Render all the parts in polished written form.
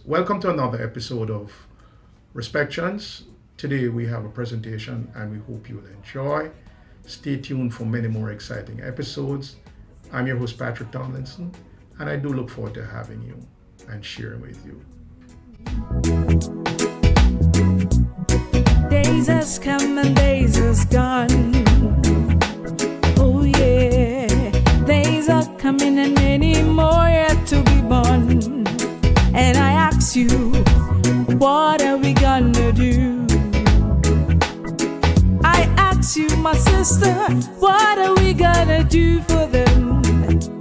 Welcome to another episode of Respections. Today we have a presentation and we hope you will enjoy. Stay tuned for many more exciting episodes. I'm your host, Patrick Tomlinson, and I do look forward to having you and sharing with you. Days has come and days has gone. Oh yeah, days are coming and many more yet to be born. And I ask you, what are we gonna do? I ask you, my sister, what are we gonna do for them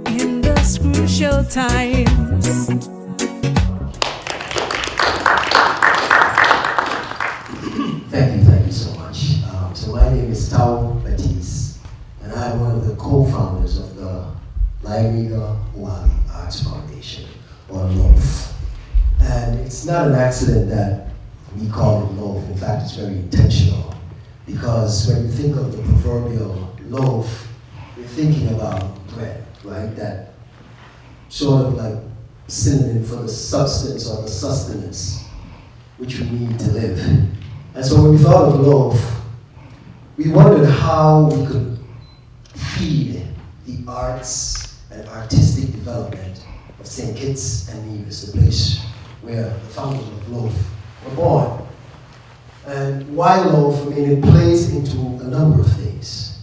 in those crucial times? Thank you so much. So my name is Teo-Carlo, and I'm one of the co-founders of the Liamuiga Oualie Arts Foundation, or LOAF. And it's not an accident that we call it LOAF. In fact, it's very intentional, because when you think of the proverbial loaf, you're thinking about bread, right? That sort of like synonym for the substance or the sustenance which we need to live. And so when we thought of LOAF, we wondered how we could feed the arts and artistic development of St. Kitts and Nevis, the place where the founders of LOAF were born. And why LOAF? I mean, it plays into a number of things.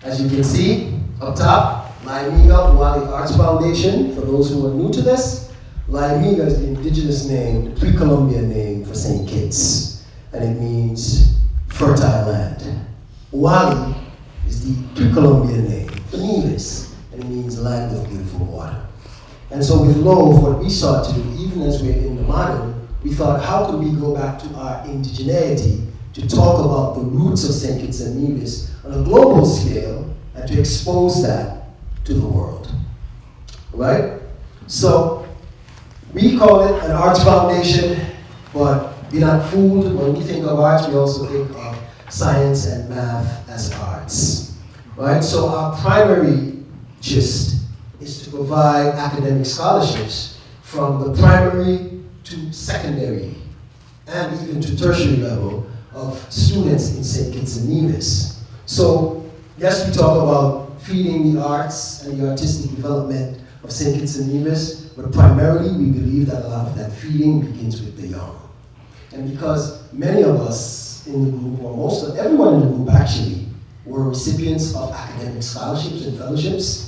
As you can see, up top, Liamuiga Oualie Arts Foundation. For those who are new to this, Liamuiga is the indigenous name, the pre-Columbian name for St. Kitts, and it means fertile land. Oualie is the pre-Columbian name for Nevis, and it means land of beautiful water. And so with LOAF, what we sought to do, even as we're in the modern, we thought, how could we go back to our indigeneity to talk about the roots of St. Kitts and Nevis on a global scale and to expose that to the world, right? So we call it an arts foundation, but be not fooled. When we think of arts, we also think of science and math as arts, right? So our primary gist is to provide academic scholarships from the primary to secondary and even to tertiary level of students in St. Kitts and Nevis. So yes, we talk about feeding the arts and the artistic development of St. Kitts and Nevis, but primarily we believe that a lot of that feeding begins with the young. And because many of us in the group, or most of everyone in the group actually, were recipients of academic scholarships and fellowships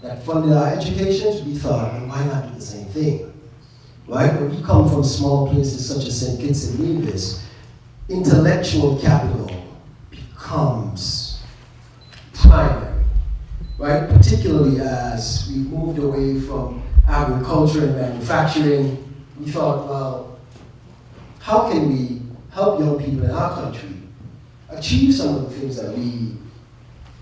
that funded our educations, we thought, well, why not do the same thing? Right? When we come from small places such as St. Kitts and Nevis, intellectual capital becomes primary, right? Particularly as we moved away from agriculture and manufacturing, we thought, well, how can we help young people in our country achieve some of the things that we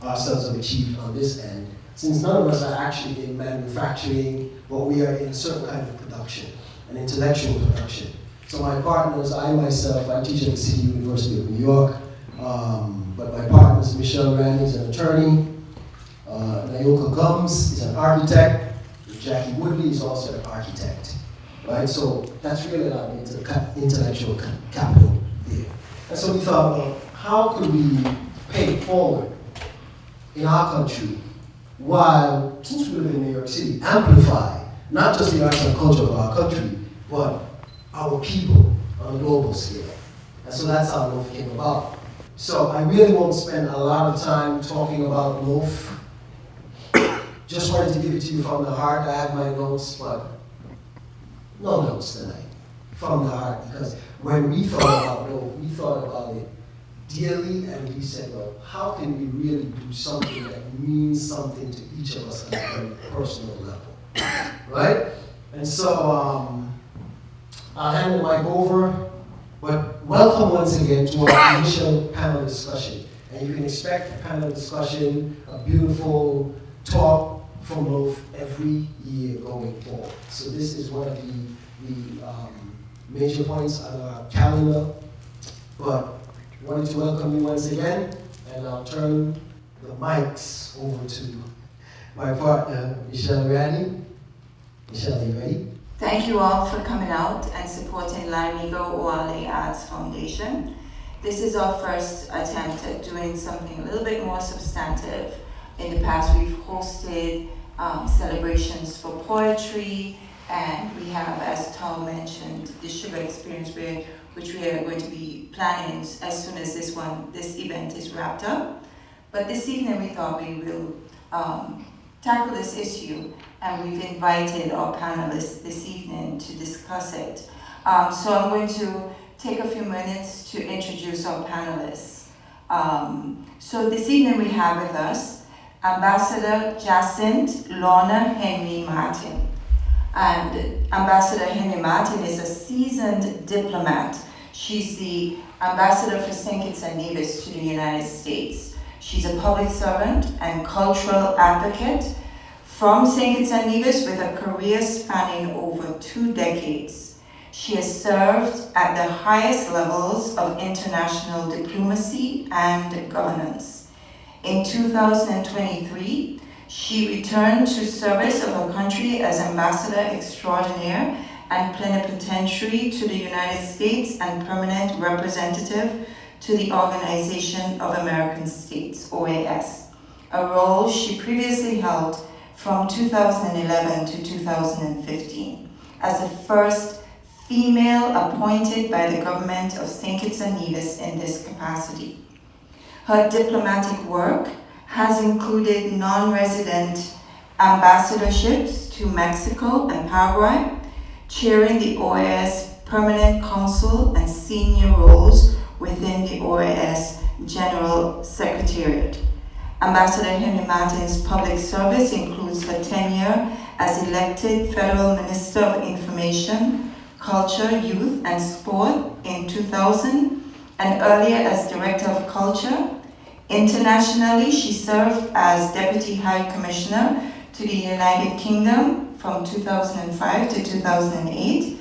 ourselves have achieved on this end, since none of us are actually in manufacturing, but we are in a certain kind of production, an intellectual production. So my partners, I teach at the City University of New York, but my partners, Michelle Rand is an attorney, Nayoka Gums is an architect, Jackie Woodley is also an architect, right? So that's really our intellectual capital there. And so we thought, well, how could we pay it forward in our country while, since we live in New York City, amplify not just the arts and culture of our country, but our people on a global scale. And so that's how LOAF came about. So I really won't spend a lot of time talking about LOAF. Just wanted to give it to you from the heart. I have my notes, but no notes tonight. From the heart, because when we thought about LOAF, we thought about it dearly, and we said, well, how can we really do something that means something to each of us on a very personal level, right? And so I'll hand the mic over, but welcome once again to our initial panel discussion. And you can expect a panel discussion, a beautiful talk from LOAF every year going forward. So this is one of the major points on our calendar, but wanted to welcome you once again, and I'll turn the mics over to my partner, Michelle Rand. Michelle, are you ready? Thank you all for coming out and supporting Liamuiga Oualie Arts Foundation. This is our first attempt at doing something a little bit more substantive. In the past, we've hosted celebrations for poetry, and we have, as Tom mentioned, the Sugar Experience, which we are going to be planning as soon as this event is wrapped up. But this evening, we thought we will tackle this issue, and we've invited our panelists this evening to discuss it. So I'm going to take a few minutes to introduce our panelists. So this evening we have with us Ambassador Jacinth Henry-Martin. And Ambassador Henry-Martin is a seasoned diplomat. She's the ambassador for St. Kitts and Nevis to the United States. She's a public servant and cultural advocate from St. Kitts and Nevis with a career spanning over 2 decades. She has served at the highest levels of international diplomacy and governance. In 2023, she returned to service of her country as Ambassador Extraordinaire and Plenipotentiary to the United States and Permanent Representative to the Organization of American States, OAS, a role she previously held from 2011 to 2015 as the first female appointed by the government of St. Kitts and Nevis in this capacity. Her diplomatic work has included non-resident ambassadorships to Mexico and Paraguay, chairing the OAS Permanent Council and senior roles within the OAS General Secretariat. Ambassador Henry-Martin's public service includes her tenure as elected Federal Minister of Information, Culture, Youth and Sport in 2000, and earlier as Director of Culture. Internationally, she served as Deputy High Commissioner to the United Kingdom from 2005 to 2008,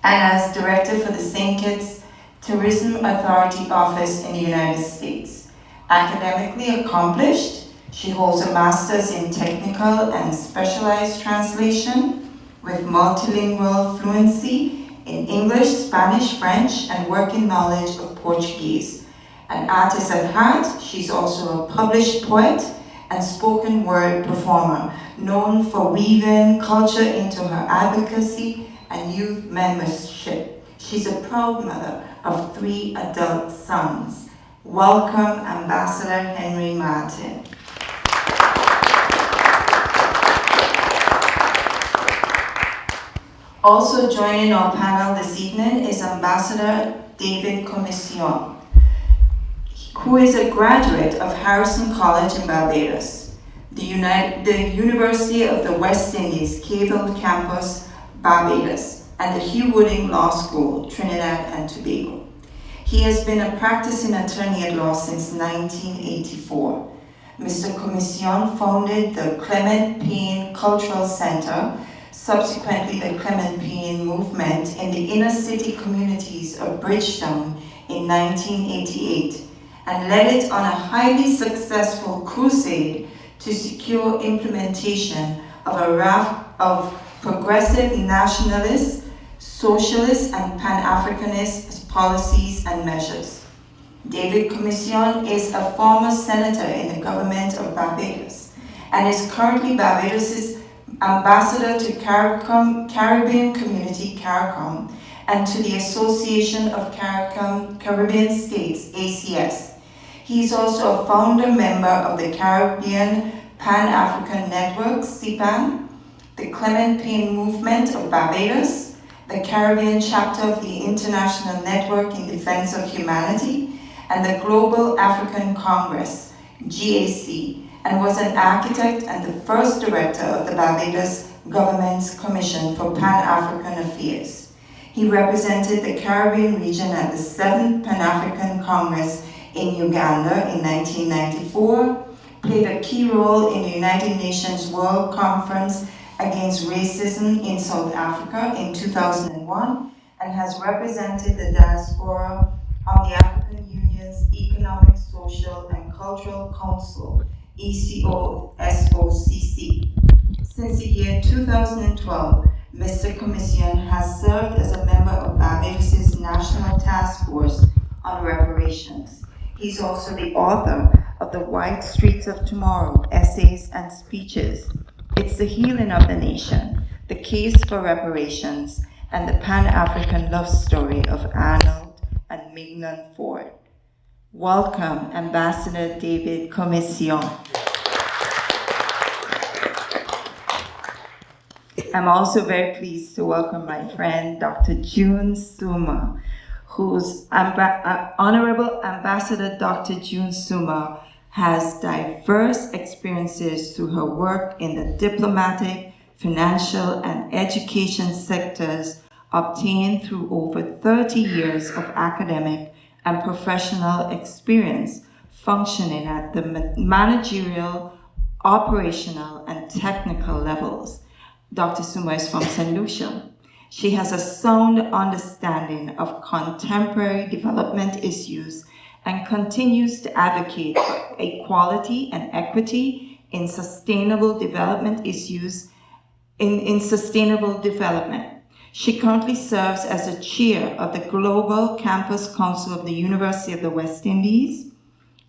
and as Director for the St. Kitts Tourism Authority Office in the United States. Academically accomplished, she holds a master's in technical and specialized translation with multilingual fluency in English, Spanish, French, and working knowledge of Portuguese. An artist at heart, she's also a published poet and spoken word performer, known for weaving culture into her advocacy and youth membership. She's a proud mother of 3 adult sons. Welcome, Ambassador Henry-Martin. Also joining our panel this evening is Ambassador David Comissiong, who is a graduate of Harrison College in Barbados, the University of the West Indies, Cave Hill Campus, Barbados, and the Hugh Wooding Law School, Trinidad and Tobago. He has been a practicing attorney at law since 1984. Mr. Comissiong founded the Clement Payne Cultural Center, subsequently the Clement Payne Movement, in the inner city communities of Bridgetown in 1988, and led it on a highly successful crusade to secure implementation of a raft of progressive nationalist, socialist, and Pan-Africanist policies and measures. David Comissiong is a former senator in the government of Barbados and is currently Barbados' ambassador to CARICOM, Caribbean Community, CARICOM, and to the Association of CARICOM Caribbean States, ACS. He is also a founder member of the Caribbean Pan-African Network, CPAN, the Clement Payne Movement of Barbados, the Caribbean chapter of the International Network in Defense of Humanity, and the Global African Congress, GAC, and was an architect and the first director of the Barbados government's Commission for Pan-African Affairs. He represented the Caribbean region at the 7th Pan-African Congress in Uganda in 1994, played a key role in the United Nations World Conference Against Racism in South Africa in 2001, and has represented the diaspora on the African Union's Economic, Social, and Cultural Council, ECOSOCC. Since the year 2012, Mr. Comissiong has served as a member of Barbados' National Task Force on Reparations. He's also the author of The White Streets of Tomorrow, Essays and Speeches. It's the Healing of the Nation, The Case for Reparations, and the Pan-African Love Story of Arnold and Mignon Ford. Welcome, Ambassador David Comissiong. I'm also very pleased to welcome my friend, Dr. June Soomer, whose Honorable Ambassador Dr. June Soomer has diverse experiences through her work in the diplomatic, financial, and education sectors obtained through over 30 years of academic and professional experience functioning at the managerial, operational, and technical levels. Dr. Soomer is from St. Lucia. She has a sound understanding of contemporary development issues and continues to advocate for equality and equity in sustainable development issues in sustainable development. She currently serves as the chair of the Global Campus Council of the University of the West Indies,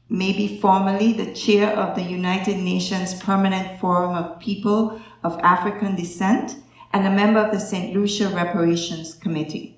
maybe formerly the chair of the United Nations Permanent Forum of People of African Descent, and a member of the St. Lucia Reparations Committee.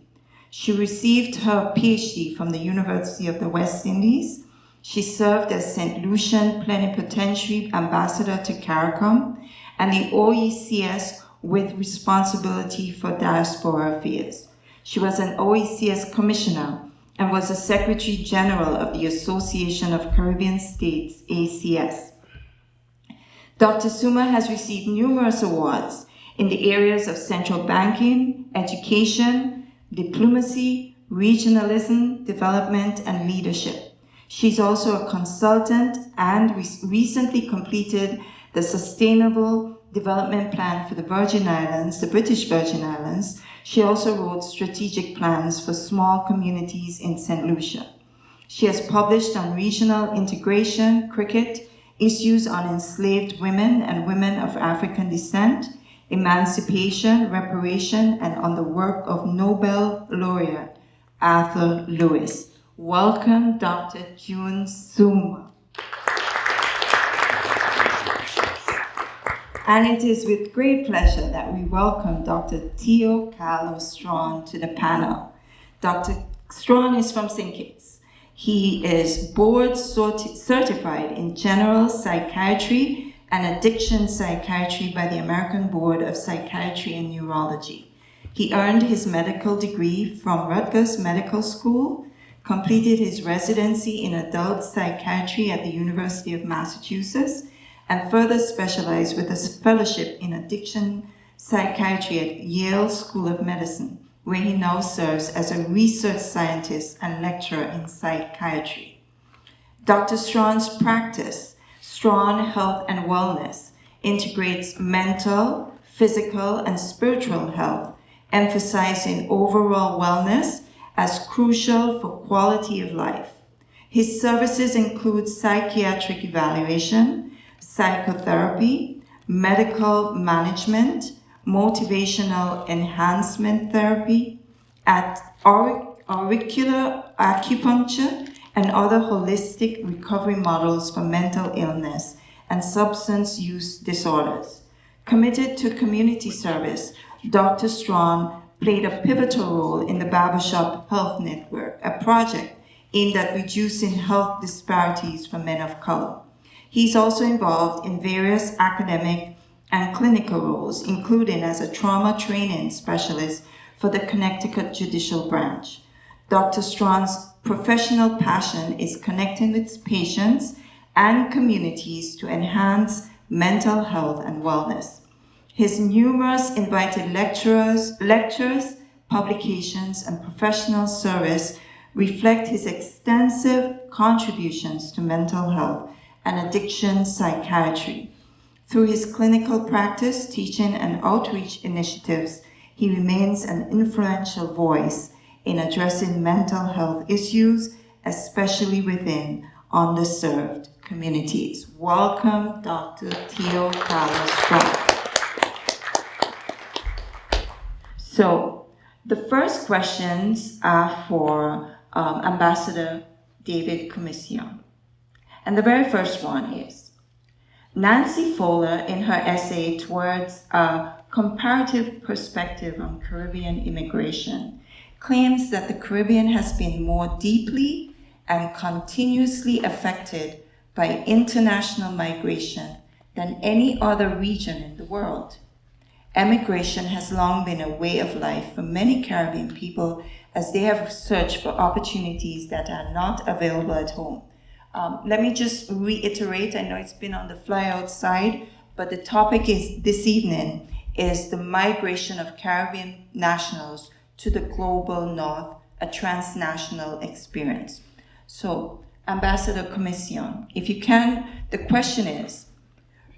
She received her PhD from the University of the West Indies. She served as St. Lucian Plenipotentiary Ambassador to CARICOM and the OECS with responsibility for diaspora affairs. She was an OECS commissioner and was the Secretary General of the Association of Caribbean States, ACS. Dr. Soomer has received numerous awards in the areas of central banking, education, diplomacy, regionalism, development, and leadership. She's also a consultant and recently completed the Sustainable Development Plan for the Virgin Islands, the British Virgin Islands. She also wrote strategic plans for small communities in St. Lucia. She has published on regional integration, cricket, issues on enslaved women and women of African descent, emancipation, reparation, and on the work of Nobel laureate Arthur Lewis. Welcome, Dr. June Soomer. And it is with great pleasure that we welcome Dr. Teo-Carlo Straun to the panel. Dr. Straun is from St. Kitts. He is board certified in general psychiatry and addiction psychiatry by the American Board of Psychiatry and Neurology. He earned his medical degree from Rutgers Medical School, completed his residency in adult psychiatry at the University of Massachusetts, and further specialized with a fellowship in addiction psychiatry at Yale School of Medicine, where he now serves as a research scientist and lecturer in psychiatry. Dr. Straun's practice, Straun Health and Wellness, integrates mental, physical, and spiritual health, emphasizing overall wellness as crucial for quality of life. His services include psychiatric evaluation, psychotherapy, medical management, motivational enhancement therapy, auricular acupuncture, and other holistic recovery models for mental illness and substance use disorders. Committed to community service, Dr. Straun played a pivotal role in the Barbershop Health Network, a project aimed at reducing health disparities for men of color. He's also involved in various academic and clinical roles, including as a trauma training specialist for the Connecticut Judicial Branch. Dr. Straun's professional passion is connecting with patients and communities to enhance mental health and wellness. His numerous invited lectures, publications, and professional service reflect his extensive contributions to mental health and addiction psychiatry. Through his clinical practice, teaching, and outreach initiatives, he remains an influential voice in addressing mental health issues, especially within underserved communities. Welcome, Dr. Teo-Carlo Straun. So the first questions are for Ambassador David Comissiong. And the very first one is, Nancy Fowler, in her essay Towards a Comparative Perspective on Caribbean Immigration, claims that the Caribbean has been more deeply and continuously affected by international migration than any other region in the world. Emigration has long been a way of life for many Caribbean people as they have searched for opportunities that are not available at home. Let me just reiterate, I know it's been on the fly outside, but the topic is this evening is the migration of Caribbean nationals to the global north, a transnational experience. So, Ambassador Comissiong, if you can, the question is,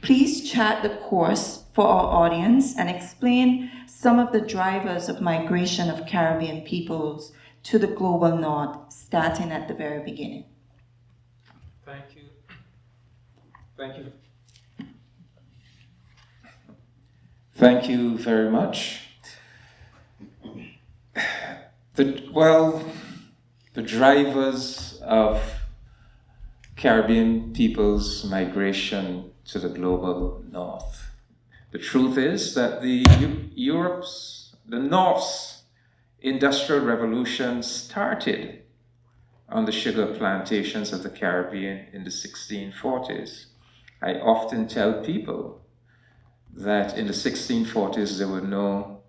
please chart the course for our audience and explain some of the drivers of migration of Caribbean peoples to the global north, starting at the very beginning. Thank you. Thank you. Thank you very much. The drivers of Caribbean people's migration to the global north. The truth is that the North's industrial revolution started on the sugar plantations of the Caribbean in the 1640s. I often tell people that in the 1640s there were no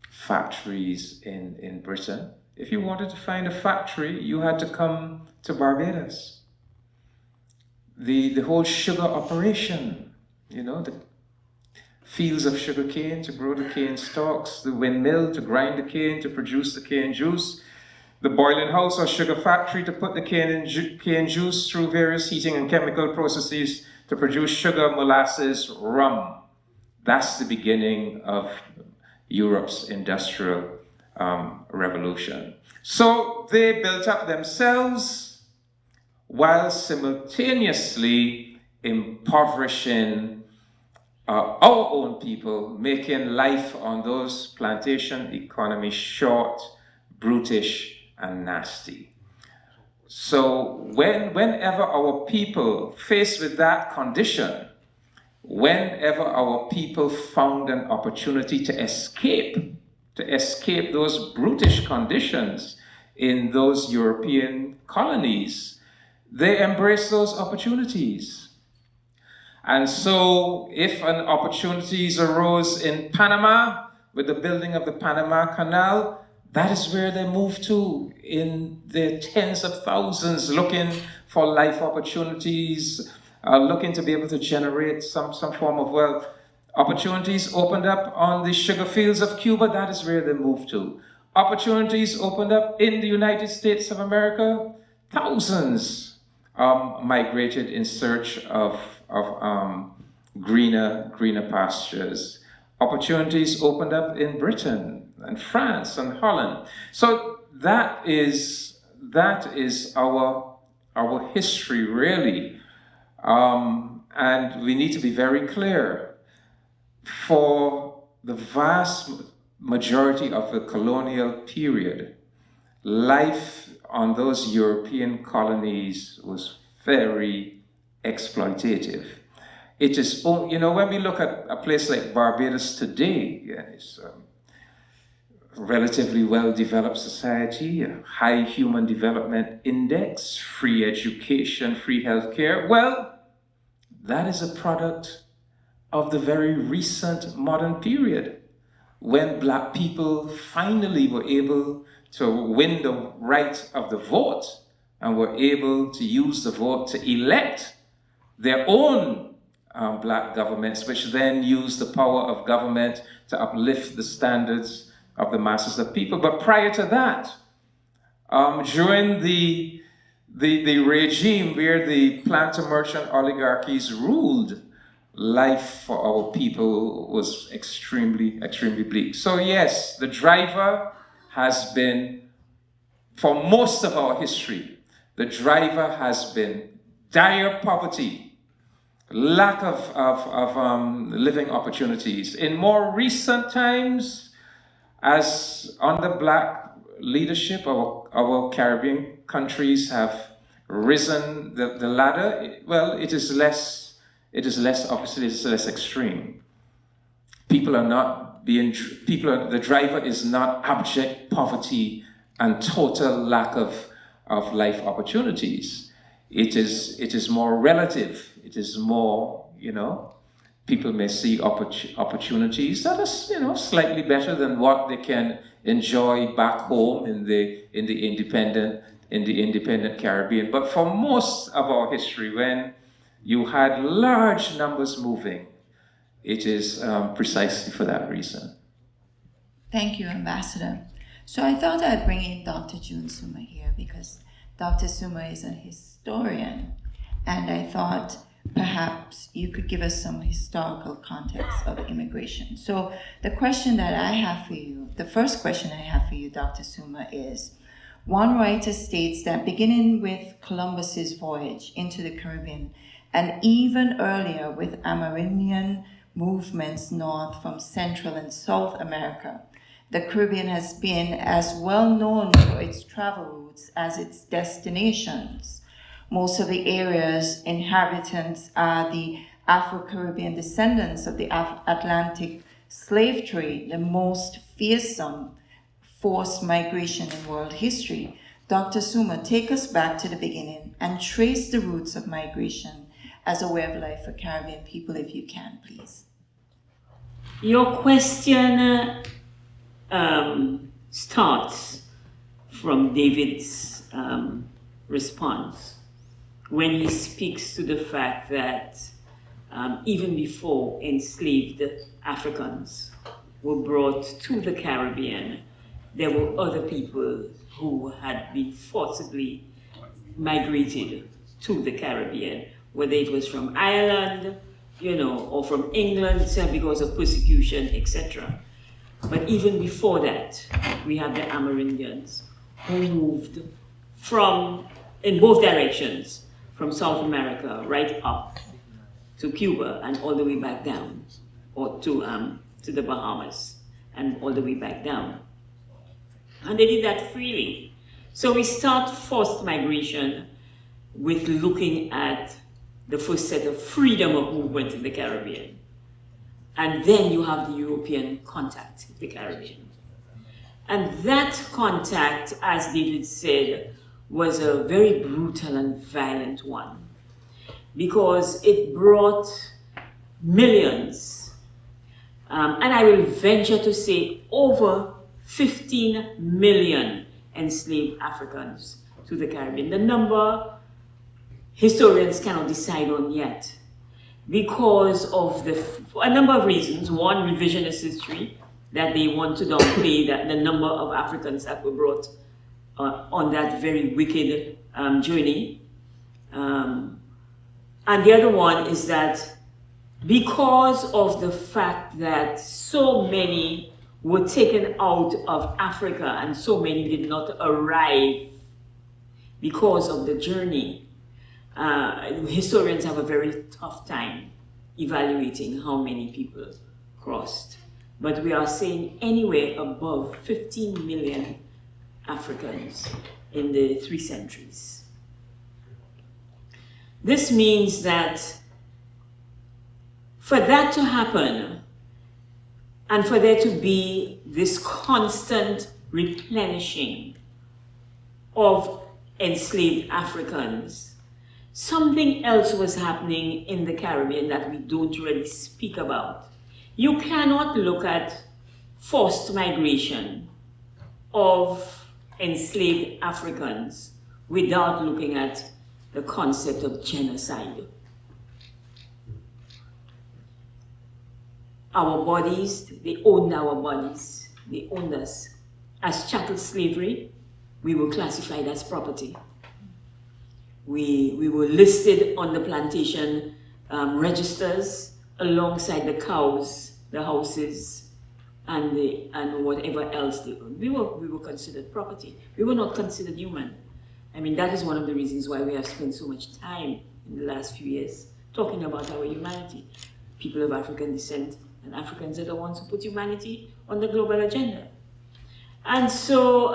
factories in Britain. If you wanted to find a factory, you had to come to Barbados. The whole sugar operation, the fields of sugar cane to grow the cane stalks, the windmill to grind the cane to produce the cane juice, the boiling house or sugar factory to put the cane juice through various heating and chemical processes to produce sugar, molasses, rum. That's the beginning of Europe's industrial revolution. So they built up themselves while simultaneously impoverishing our own people, making life on those plantation economies short, brutish, and nasty. So whenever our people faced with that condition, whenever our people found an opportunity to escape those brutish conditions in those European colonies, they embraced those opportunities. And so if an opportunities arose in Panama with the building of the Panama Canal, that is where they moved to in their tens of thousands, looking for life opportunities, looking to be able to generate some form of wealth. Opportunities opened up on the sugar fields of Cuba, that is where they moved to. Opportunities opened up in the United States of America, thousands migrated in search of greener pastures. Opportunities opened up in Britain and France and Holland. So that is our history, really. And we need to be very clear. For the vast majority of the colonial period, life on those European colonies was very exploitative. It is, when we look at a place like Barbados today, it's a relatively well-developed society, a high human development index, free education, free healthcare. Well, that is a product of the very recent modern period, when Black people finally were able to win the right of the vote and were able to use the vote to elect their own Black governments, which then used the power of government to uplift the standards of the masses of people. But prior to that, during the regime where the planter merchant oligarchies ruled, life for our people was extremely bleak. So yes, the driver has been, for most of our history, the driver has been dire poverty, lack of living opportunities. In more recent times, as under Black leadership, our Caribbean countries have risen the ladder. Well, it is less, obviously, it's less extreme. People are not being, the driver is not abject poverty and total lack of life opportunities. It is more relative. It is more, people may see opportunities that are, slightly better than what they can enjoy back home in the independent Caribbean. But for most of our history, when you had large numbers moving, it is precisely for that reason. Thank you, Ambassador. So I thought I'd bring in Dr. June Soomer here because Dr. Soomer is a historian, and I thought perhaps you could give us some historical context of immigration. So the question that I have for you, the first question I have for you, Dr. Soomer, is one writer states that beginning with Columbus's voyage into the Caribbean, and even earlier with Amerindian movements north from Central and South America, the Caribbean has been as well known for its travel routes as its destinations. Most of the area's inhabitants are the Afro-Caribbean descendants of the Atlantic slave trade, the most fearsome forced migration in world history. Dr. Soomer, take us back to the beginning and trace the roots of migration as a way of life for Caribbean people, if you can, please. Your question starts from David's response when he speaks to the fact that even before enslaved Africans were brought to the Caribbean, there were other people who had been forcibly migrated to the Caribbean, whether it was from Ireland, or from England because of persecution, etc. But even before that, we have the Amerindians who moved in both directions, from South America right up to Cuba and all the way back down, or to the Bahamas and all the way back down. And they did that freely. So we start forced migration with looking at the first set of freedom of movement in the Caribbean. And then you have the European contact with the Caribbean. And that contact, as David said, was a very brutal and violent one, because it brought millions, and I will venture to say over 15 million enslaved Africans to the Caribbean. The number historians cannot decide on yet, because of a number of reasons. One, revisionist history, that they want to downplay that the number of Africans that were brought on that very wicked journey. And the other one is that because of the fact that so many were taken out of Africa and so many did not arrive because of the journey, historians have a very tough time evaluating how many people crossed. But we are saying anywhere above 15 million Africans in the 3 centuries. This means that for that to happen, and for there to be this constant replenishing of enslaved Africans, something else was happening in the Caribbean that we don't really speak about. You cannot look at forced migration of enslaved Africans without looking at the concept of genocide. Our bodies, they owned our bodies, they owned us. As chattel slavery, we were classified as property. We were listed on the plantation registers alongside the cows, the houses, and whatever else. We were considered property. We were not considered human. I mean, that is one of the reasons why we have spent so much time in the last few years talking about our humanity. People of African descent and Africans are the ones who put humanity on the global agenda. And so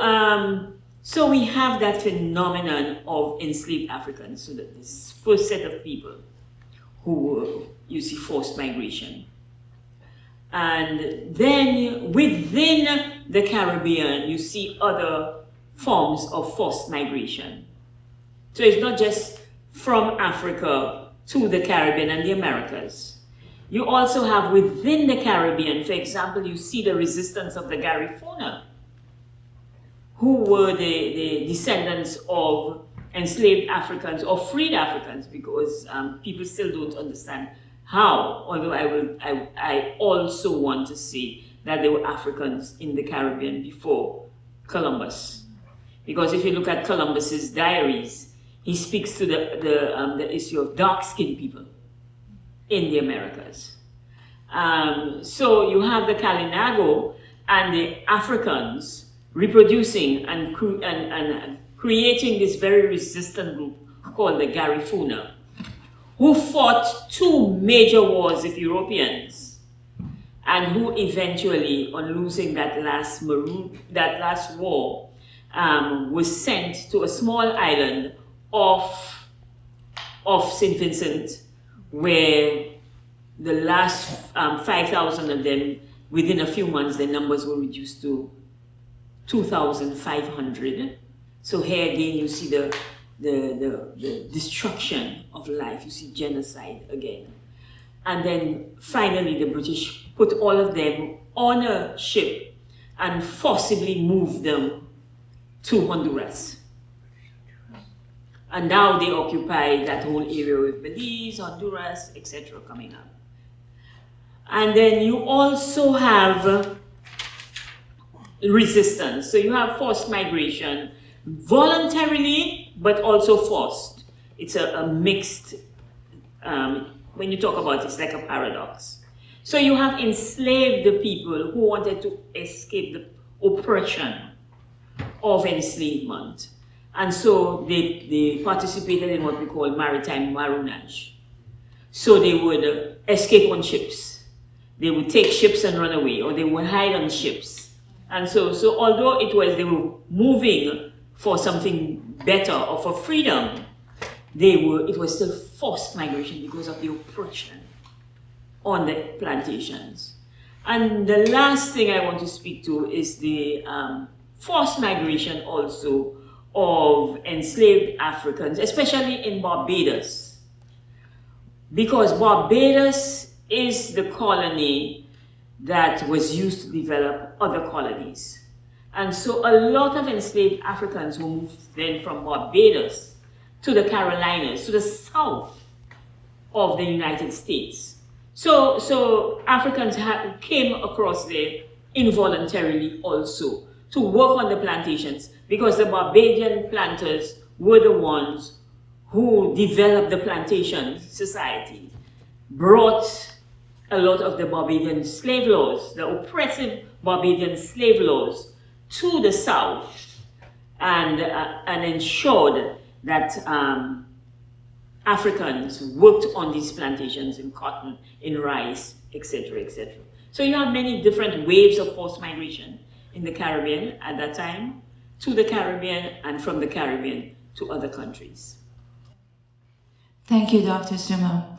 we have that phenomenon of enslaved Africans, so that this first set of people who were, you see, forced migration. And then within the Caribbean, you see other forms of forced migration. So it's not just from Africa to the Caribbean and the Americas. You also have within the Caribbean, for example, you see the resistance of the Garifuna, who were the descendants of enslaved Africans or freed Africans, because people still don't understand how, although I also want to say that there were Africans in the Caribbean before Columbus. Because if you look at Columbus's diaries, he speaks to the issue of dark-skinned people in the Americas. So you have the Kalinago and the Africans reproducing and creating this very resistant group called the Garifuna, who fought two major wars with Europeans, and who eventually, on losing that last war, was sent to a small island off St. Vincent, where the last 5,000 of them, within a few months, their numbers were reduced to 2,500. So here again, you see the destruction of life. You see genocide again. And then finally, the British put all of them on a ship and forcibly moved them to Honduras. And now they occupy that whole area with Belize, Honduras, etc. coming up. And then you also have resistance. So you have forced migration, voluntarily, but also forced. It's a mixed, when you talk about it, it's like a paradox. So you have enslaved people who wanted to escape the oppression of enslavement. And so they participated in what we call maritime maroonage. So they would escape on ships. They would take ships and run away, or they would hide on ships. And so although they were moving for something better or for freedom, it was still forced migration because of the oppression on the plantations. And the last thing I want to speak to is the forced migration also of enslaved Africans, especially in Barbados, because Barbados is the colony that was used to develop other colonies. And so a lot of enslaved Africans who moved then from Barbados to the Carolinas, to the south of the United States. So Africans came across there involuntarily also to work on the plantations, because the Barbadian planters were the ones who developed the plantation society, brought a lot of the Barbadian slave laws, the oppressive Barbadian slave laws, to the south, and ensured that Africans worked on these plantations in cotton, in rice, etc., etc. So you have many different waves of forced migration in the Caribbean at that time, to the Caribbean, and from the Caribbean to other countries. Thank you, Dr. Soomer.